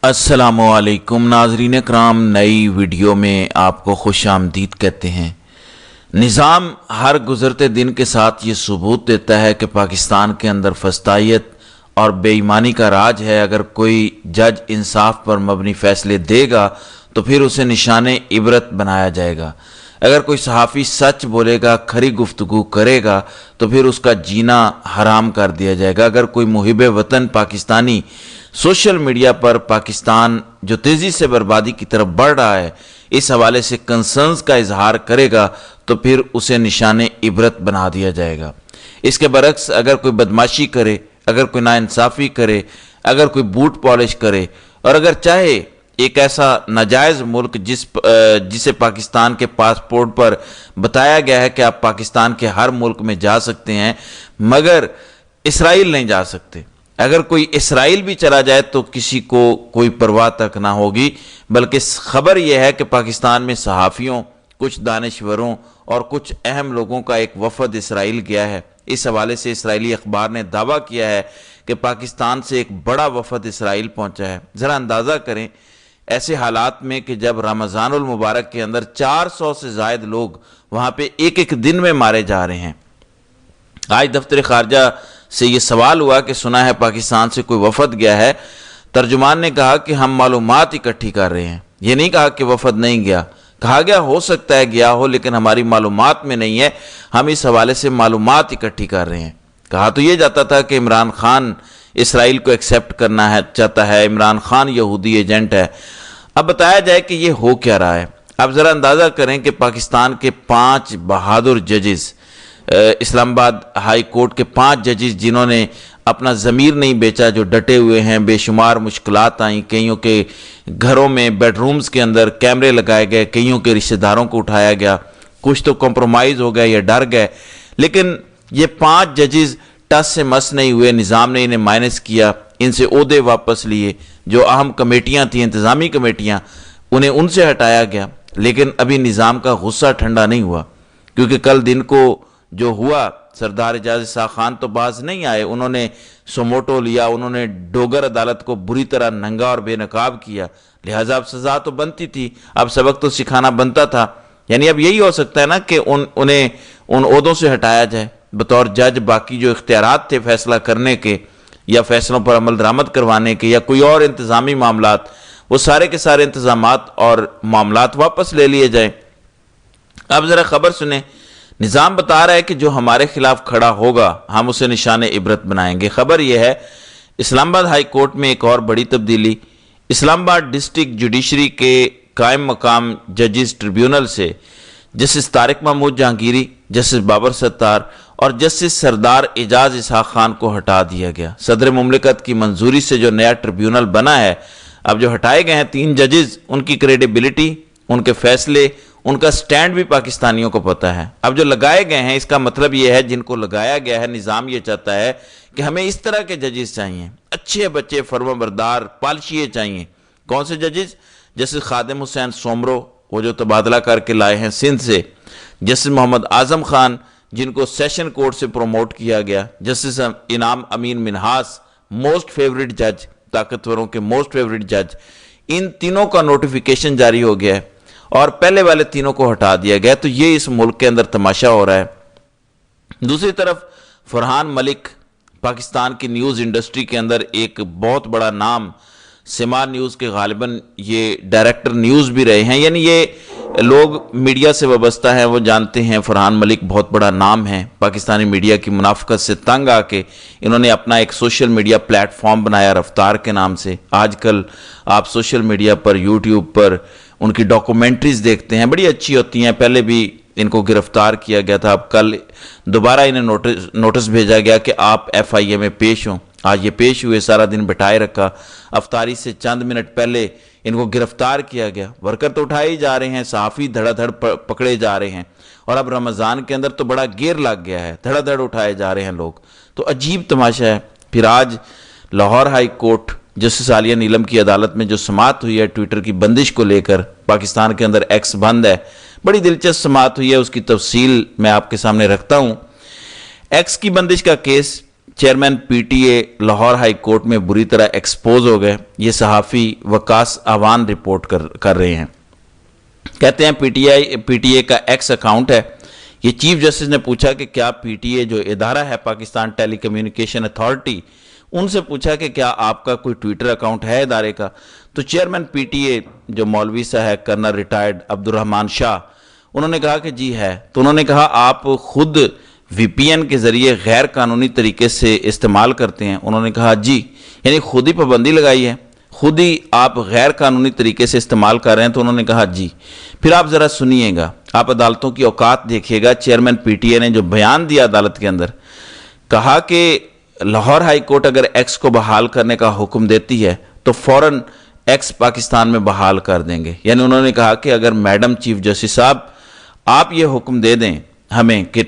السلام علیکم ناظرین کرام، نئی ویڈیو میں آپ کو خوش آمدید کہتے ہیں۔ نظام ہر گزرتے دن کے ساتھ یہ ثبوت دیتا ہے کہ پاکستان کے اندر فسطائیت اور بے ایمانی کا راج ہے۔ اگر کوئی جج انصاف پر مبنی فیصلے دے گا تو پھر اسے نشان عبرت بنایا جائے گا۔ اگر کوئی صحافی سچ بولے گا، کھری گفتگو کرے گا تو پھر اس کا جینا حرام کر دیا جائے گا۔ اگر کوئی محب وطن پاکستانی سوشل میڈیا پر پاکستان جو تیزی سے بربادی کی طرف بڑھ رہا ہے اس حوالے سے کنسرنز کا اظہار کرے گا تو پھر اسے نشان عبرت بنا دیا جائے گا۔ اس کے برعکس اگر کوئی بدماشی کرے، اگر کوئی ناانصافی کرے، اگر کوئی بوٹ پالش کرے اور اگر چاہے ایک ایسا ناجائز ملک جسے پاکستان کے پاسپورٹ پر بتایا گیا ہے کہ آپ پاکستان کے ہر ملک میں جا سکتے ہیں مگر اسرائیل نہیں جا سکتے، اگر کوئی اسرائیل بھی چلا جائے تو کسی کو کوئی پرواہ تک نہ ہوگی، بلکہ خبر یہ ہے کہ پاکستان میں صحافیوں، کچھ دانشوروں اور کچھ اہم لوگوں کا ایک وفد اسرائیل گیا ہے۔ اس حوالے سے اسرائیلی اخبار نے دعویٰ کیا ہے کہ پاکستان سے ایک بڑا وفد اسرائیل پہنچا ہے۔ ذرا اندازہ کریں ایسے حالات میں کہ جب رمضان المبارک کے اندر 400 سے زائد لوگ وہاں پہ ایک ایک دن میں مارے جا رہے ہیں۔ آج دفتر خارجہ سے یہ سوال ہوا کہ سنا ہے پاکستان سے کوئی وفد گیا ہے۔ ترجمان نے کہا کہ ہم معلومات اکٹھی کر رہے ہیں، یہ نہیں کہا کہ وفد نہیں گیا۔ کہا گیا ہو سکتا ہے گیا ہو لیکن ہماری معلومات میں نہیں ہے، ہم اس حوالے سے معلومات اکٹھی کر رہے ہیں۔ کہا تو یہ جاتا تھا کہ عمران خان اسرائیل کو ایکسیپٹ کرنا ہے چاہتا ہے، عمران خان یہودی ایجنٹ ہے۔ اب بتایا جائے کہ یہ ہو کیا رہا ہے۔ اب ذرا اندازہ کریں کہ پاکستان کے 5 بہادر ججز، اسلام آباد ہائی کورٹ کے 5 ججز جنہوں نے اپنا ضمیر نہیں بیچا، جو ڈٹے ہوئے ہیں، بے شمار مشکلات آئیں، کئیوں کے گھروں میں بیڈ رومز کے اندر کیمرے لگائے گئے، کئیوں کے رشتہ داروں کو اٹھایا گیا، کچھ تو کمپرومائز ہو گئے یا ڈر گئے، لیکن یہ 5 ججز ٹس سے مس نہیں ہوئے۔ نظام نے انہیں مائنس کیا، ان سے عہدے واپس لیے، جو اہم کمیٹیاں تھیں، انتظامی کمیٹیاں، انہیں ان سے ہٹایا گیا، لیکن ابھی نظام کا غصہ ٹھنڈا نہیں ہوا، کیونکہ کل دن کو جو ہوا سردار اعجاز اسحاق خان تو باز نہیں آئے، انہوں نے سوموٹو لیا، انہوں نے ڈوگر عدالت کو بری طرح ننگا اور بے نقاب کیا، لہٰذا اب سزا تو بنتی تھی، اب سبق تو سکھانا بنتا تھا۔ یعنی اب یہی ہو سکتا ہے نا کہ انہیں ان عہدوں سے ہٹایا جائے بطور جج۔ باقی جو اختیارات تھے فیصلہ کرنے کے یا فیصلوں پر عمل درآمد کروانے کے یا کوئی اور انتظامی معاملات، وہ سارے کے سارے انتظامات اور معاملات واپس لے لیے جائیں۔ اب ذرا خبر سنیں، نظام بتا رہا ہے کہ جو ہمارے خلاف کھڑا ہوگا ہم اسے نشان عبرت بنائیں گے۔ خبر یہ ہے اسلام آباد ہائی کورٹ میں ایک اور بڑی تبدیلی۔ اسلام آباد ڈسٹرکٹ جوڈیشری کے قائم مقام ججز ٹریبیونل سے جسٹس طارق محمود جہانگیری، جسٹس بابر ستار اور جسٹس سردار اعجاز اسحاق خان کو ہٹا دیا گیا۔ صدر مملکت کی منظوری سے جو نیا ٹریبیونل بنا ہے، اب جو ہٹائے گئے ہیں 3 ججز، ان کی کریڈیبلٹی، ان کے فیصلے، ان کا سٹینڈ بھی پاکستانیوں کو پتہ ہے۔ اب جو لگائے گئے ہیں اس کا مطلب یہ ہے جن کو لگایا گیا ہے، نظام یہ چاہتا ہے کہ ہمیں اس طرح کے ججز چاہیے، اچھے بچے، فرمانبردار، پالشیے چاہیے۔ کون سے ججز؟ جسٹس خادم حسین سومرو، وہ جو تبادلہ کر کے لائے ہیں سندھ سے، جسٹس محمد اعظم خان جن کو سیشن کورٹ سے پروموٹ کیا گیا، جسٹس انعام امین منہاس، موسٹ فیوریٹ جج، طاقتوروں کے موسٹ فیوریٹ جج، ان تینوں کا نوٹیفیکیشن جاری ہو گیا ہے اور پہلے والے تینوں کو ہٹا دیا گیا۔ تو یہ اس ملک کے اندر تماشا ہو رہا ہے۔ دوسری طرف فرحان ملک پاکستان کی نیوز انڈسٹری کے اندر ایک بہت بڑا نام، سما نیوز کے غالباً یہ ڈائریکٹر نیوز بھی رہے ہیں، یعنی یہ لوگ میڈیا سے وابستہ ہیں، وہ جانتے ہیں فرحان ملک بہت بڑا نام ہے۔ پاکستانی میڈیا کی منافقت سے تنگ آ کے انہوں نے اپنا ایک سوشل میڈیا پلیٹ فارم بنایا رفتار کے نام سے۔ آج کل آپ سوشل میڈیا پر، یوٹیوب پر ان کی ڈاکومنٹریز دیکھتے ہیں، بڑی اچھی ہوتی ہیں۔ پہلے بھی ان کو گرفتار کیا گیا تھا، اب کل دوبارہ انہیں نوٹس بھیجا گیا کہ آپ FIA میں پیش ہوں۔ آج یہ پیش ہوئے، سارا دن بٹھائے رکھا، افطاری سے چند منٹ پہلے ان کو گرفتار کیا گیا۔ ورکر تو اٹھائے ہی جا رہے ہیں، صحافی دھڑا دھڑ پکڑے جا رہے ہیں، اور اب رمضان کے اندر تو بڑا گیر لگ گیا ہے، دھڑا دھڑ اٹھائے جا رہے ہیں لوگ۔ تو عجیب تماشا ہے۔ پھر آج لاہور ہائی کورٹ جسٹس عالیہ نیلم کی عدالت میں جو سماعت ہوئی ہے ٹویٹر کی بندش کو لے کر، پاکستان کے اندر ایکس بند ہے، بڑی دلچسپ سماعت ہوئی ہے، اس کی تفصیل میں آپ کے سامنے رکھتا ہوں۔ ایکس کی بندش کا case chairman P T A Lahore high court میں بری طرح ایکسپوز ہو گئے. یہ صحافی وقاص آوان رپورٹ کر رہے ہیں. کہتے ہیں پی ٹی اے کا ایکس اکاؤنٹ ہے. یہ چیف جسٹس نے پوچھا کہ کیا پی ٹی اے جو ادارہ ہے پاکستان ٹیلی کمیونیکیشن اتھارٹی، ان سے پوچھا کہ کیا آپ کا کوئی ٹویٹر اکاؤنٹ ہے ادارے کا؟ تو چیئرمین پی ٹی اے جو مولوی صاحب کرنل ریٹائرڈ عبدالرحمان شاہ، انہوں نے کہا کہ جی ہے. تو انہوں نے کہا آپ خود وی پی این کے ذریعے غیر قانونی طریقے سے استعمال کرتے ہیں؟ انہوں نے کہا جی. یعنی خود ہی پابندی لگائی ہے، خود ہی آپ غیر قانونی طریقے سے استعمال کر رہے ہیں؟ تو انہوں نے کہا جی. پھر آپ ذرا سنیے گا، آپ عدالتوں کی اوقات دیکھیے گا. چیئرمین پی ٹی اے نے جو بیان دیا عدالت کے اندر، کہا کہ لاہور ہائی کورٹ اگر ایکس کو بحال کرنے کا حکم دیتی ہے تو فوراً ایکس پاکستان میں بحال کر دیں گے. یعنی انہوں نے کہا کہ اگر میڈم چیف جسٹس صاحب آپ یہ حکم دے دیں ہمیں کہ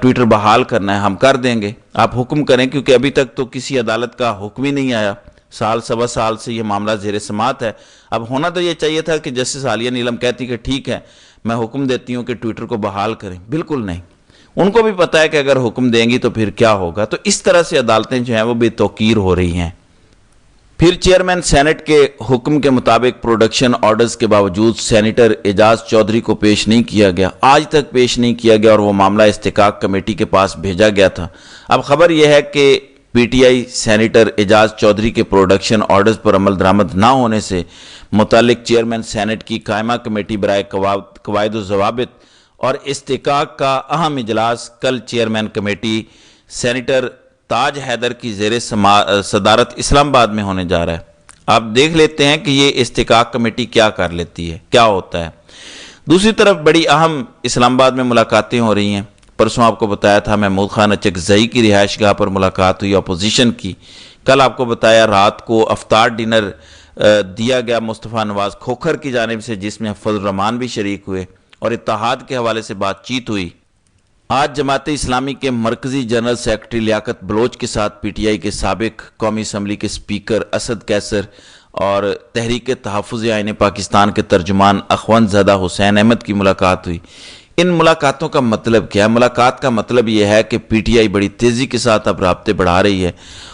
ٹویٹر بحال کرنا ہے، ہم کر دیں گے. آپ حکم کریں، کیونکہ ابھی تک تو کسی عدالت کا حکم ہی نہیں آیا. سال سوا سال سے یہ معاملہ زیر سماعت ہے. اب ہونا تو یہ چاہیے تھا کہ جسٹس عالیہ نیلم کہتی کہ ٹھیک ہے میں حکم دیتی ہوں کہ ٹویٹر کو بحال کریں. بالکل نہیں. ان کو بھی پتہ ہے کہ اگر حکم دیں گی تو پھر کیا ہوگا. تو اس طرح سے عدالتیں جو ہیں وہ بے توقیر ہو رہی ہیں. پھر چیئرمین سینٹ کے حکم کے مطابق پروڈکشن آرڈرز کے باوجود سینیٹر اعجاز چودھری کو پیش نہیں کیا گیا. آج تک پیش نہیں کیا گیا اور وہ معاملہ استحقاق کمیٹی کے پاس بھیجا گیا تھا. اب خبر یہ ہے کہ پی ٹی آئی سینیٹر اعجاز چودھری کے پروڈکشن آرڈرز پر عمل درآمد نہ ہونے سے متعلق چیئرمین سینٹ کی قائمہ کمیٹی برائے قواعد و ضوابط اور استحقاق کا اہم اجلاس کل چیئرمین کمیٹی سینیٹر تاج حیدر کی زیر صدارت اسلام آباد میں ہونے جا رہا ہے. آپ دیکھ لیتے ہیں کہ یہ استحقاق کمیٹی کیا کر لیتی ہے، کیا ہوتا ہے. دوسری طرف بڑی اہم اسلام آباد میں ملاقاتیں ہو رہی ہیں. پرسوں آپ کو بتایا تھا محمود خان اچکزئی کی رہائش گاہ پر ملاقات ہوئی اپوزیشن کی. کل آپ کو بتایا رات کو افطار ڈنر دیا گیا مصطفیٰ نواز کھوکھر کی جانب سے، جس میں فضل الرحمان بھی شریک ہوئے اور اتحاد کے حوالے سے بات چیت ہوئی. آج جماعت اسلامی کے مرکزی جنرل سیکرٹری لیاقت بلوچ کے ساتھ پی ٹی آئی کے سابق قومی اسمبلی کے سپیکر اسد کیسر اور تحریک تحفظ آئین پاکستان کے ترجمان اخوند زدہ حسین احمد کی ملاقات ہوئی. ان ملاقاتوں کا مطلب کیا ہے؟ ملاقات کا مطلب یہ ہے کہ پی ٹی آئی بڑی تیزی کے ساتھ اب رابطے بڑھا رہی ہے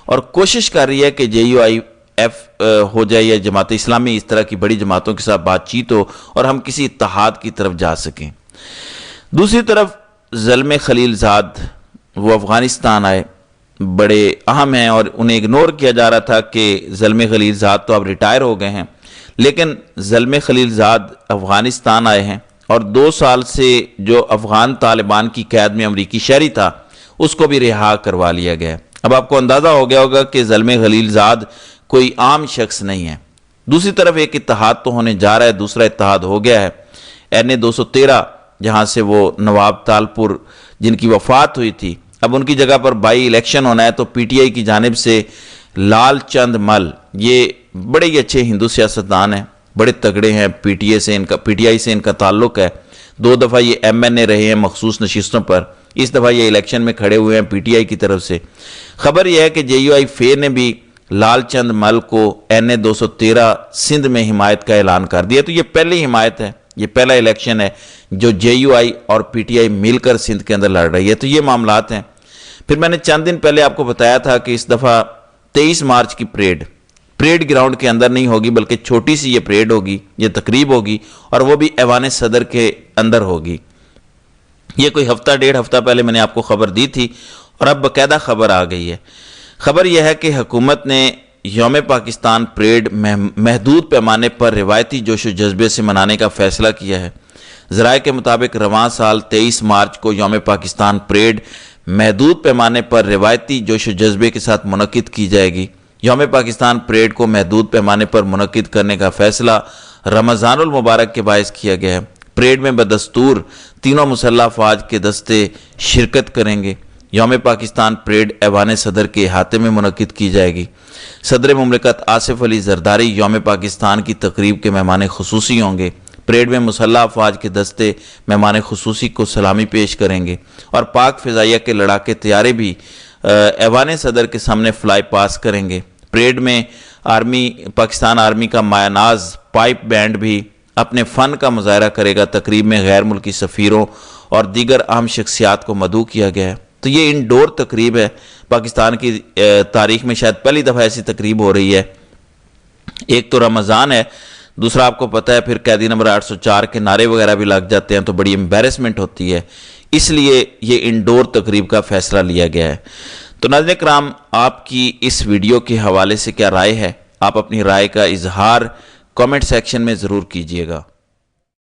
اور کوشش کر رہی ہے کہ جے یو آئی ایف ہو جائے یا جماعت اسلامی، اس طرح کی بڑی جماعتوں کے ساتھ بات چیت ہو اور ہم کسی اتحاد کی طرف جا سکیں. دوسری طرف زلمے خلیل زاد وہ افغانستان آئے، بڑے اہم ہیں اور انہیں اگنور کیا جا رہا تھا کہ زلمے خلیل زاد تو اب ریٹائر ہو گئے ہیں، لیکن زلمے خلیل زاد افغانستان آئے ہیں اور 2 سال سے جو افغان طالبان کی قید میں امریکی شہری تھا اس کو بھی رہا کروا لیا گیا. اب آپ کو اندازہ ہو گیا ہوگا کہ زلمے خلیل زاد کوئی عام شخص نہیں ہے. دوسری طرف ایک اتحاد تو ہونے جا رہا ہے، دوسرا اتحاد ہو گیا ہے. این 213 جہاں سے وہ نواب تالپور جن کی وفات ہوئی تھی، اب ان کی جگہ پر بائی الیکشن ہونا ہے. تو پی ٹی آئی کی جانب سے لال چند مل، یہ بڑے ہی اچھے ہندو سیاستدان ہیں، بڑے تگڑے ہیں. پی ٹی آئی سے ان کا تعلق ہے. 2 دفعہ یہ ایم این اے رہے ہیں مخصوص نشستوں پر. اس دفعہ یہ الیکشن میں کھڑے ہوئے ہیں پی ٹی آئی کی طرف سے. خبر یہ ہے کہ جے یو آئی فے نے بھی لال چند مل کو این 213 سندھ میں حمایت کا اعلان کر دیا. تو یہ پہلی حمایت ہے، یہ پہلا الیکشن ہے جو جے یو آئی اور پی ٹی آئی مل کر سندھ کے اندر لڑ رہی ہے. تو یہ معاملات ہیں. پھر میں نے چند دن پہلے آپ کو بتایا تھا کہ اس دفعہ 23 مارچ کی پریڈ گراؤنڈ کے اندر نہیں ہوگی، بلکہ چھوٹی سی یہ پریڈ ہوگی، یہ تقریب ہوگی اور وہ بھی ایوان صدر کے اندر ہوگی. یہ کوئی ہفتہ ڈیڑھ ہفتہ پہلے میں نے آپ کو خبر دی تھی اور اب باقاعدہ خبر آ گئی ہے. خبر یہ ہے کہ حکومت نے یوم پاکستان پریڈ محدود پیمانے پر روایتی جوش و جذبے سے منانے کا فیصلہ کیا ہے. ذرائع کے مطابق رواں سال 23 مارچ کو یوم پاکستان پریڈ محدود پیمانے پر روایتی جوش و جذبے کے ساتھ منعقد کی جائے گی. یوم پاکستان پریڈ کو محدود پیمانے پر منعقد کرنے کا فیصلہ رمضان المبارک کے باعث کیا گیا ہے. پریڈ میں بدستور تینوں مسلح افواج کے دستے شرکت کریں گے. یوم پاکستان پریڈ ایوان صدر کے احاطے میں منعقد کی جائے گی. صدر مملکت آصف علی زرداری یوم پاکستان کی تقریب کے مہمان خصوصی ہوں گے. پریڈ میں مسلح افواج کے دستے مہمان خصوصی کو سلامی پیش کریں گے اور پاک فضائیہ کے لڑاکے طیارے بھی ایوان صدر کے سامنے فلائی پاس کریں گے. پریڈ میں پاکستان آرمی کا مایہ ناز پائپ بینڈ بھی اپنے فن کا مظاہرہ کرے گا. تقریب میں غیر ملکی سفیروں اور دیگر اہم شخصیات کو مدعو کیا گیا ہے. تو یہ انڈور تقریب ہے، پاکستان کی تاریخ میں شاید پہلی دفعہ ایسی تقریب ہو رہی ہے۔ ایک تو رمضان ہے، دوسرا آپ کو پتہ ہے پھر قیدی نمبر 804 کے نعرے وغیرہ بھی لگ جاتے ہیں تو بڑی امبیرسمنٹ ہوتی ہے، اس لیے یہ انڈور تقریب کا فیصلہ لیا گیا ہے۔ تو ناظرین کرام، آپ کی اس ویڈیو کے حوالے سے کیا رائے ہے؟ آپ اپنی رائے کا اظہار کامنٹ سیکشن میں ضرور کیجئے گا۔